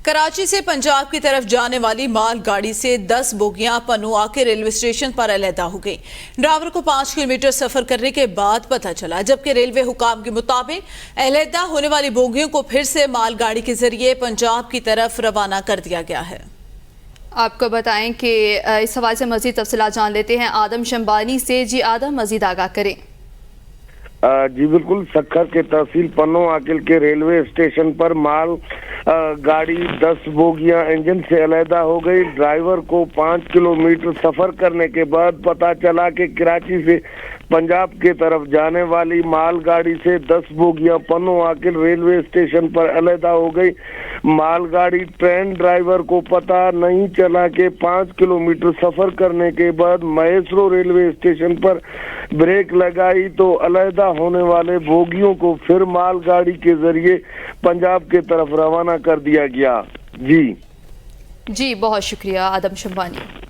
کراچی سے پنجاب کی طرف جانے والی مال گاڑی سے 10 بوگیاں پنوا کے ریلوے اسٹیشن پر علیحدہ ہو گئی۔ ڈرائیور کو 5 کلومیٹر سفر کرنے کے بعد پتہ چلا، جبکہ ریلوے حکام کے مطابق علیحدہ ہونے والی بوگیوں کو پھر سے مال گاڑی کے ذریعے پنجاب کی طرف روانہ کر دیا گیا ہے۔ آپ کو بتائیں کہ اس حوالے سے مزید تفصیلات جان لیتے ہیں آدم شمبانی سے۔ جی آدم، مزید آگاہ کریں۔ جی بالکل، سکھر کے تحصیل پنو عاقل کے ریلوے اسٹیشن پر مال گاڑی 10 بوگیاں انجن سے علیحدہ ہو گئی۔ ڈرائیور کو 5 کلومیٹر سفر کرنے کے بعد پتہ چلا کہ کراچی سے پنجاب کی طرف جانے والی مال گاڑی سے 10 بوگیاں پنو عاقل ریلوے اسٹیشن پر علیحدہ ہو گئی۔ مال گاڑی ٹرین ڈرائیور کو پتہ نہیں چلا کہ 5 کلومیٹر سفر کرنے کے بعد میسرو ریلوے اسٹیشن پر بریک لگائی تو علیحدہ ہونے والے بوگیوں کو پھر مال گاڑی کے ذریعے پنجاب کی طرف روانہ کر دیا گیا۔ جی بہت شکریہ آدم شمبانی۔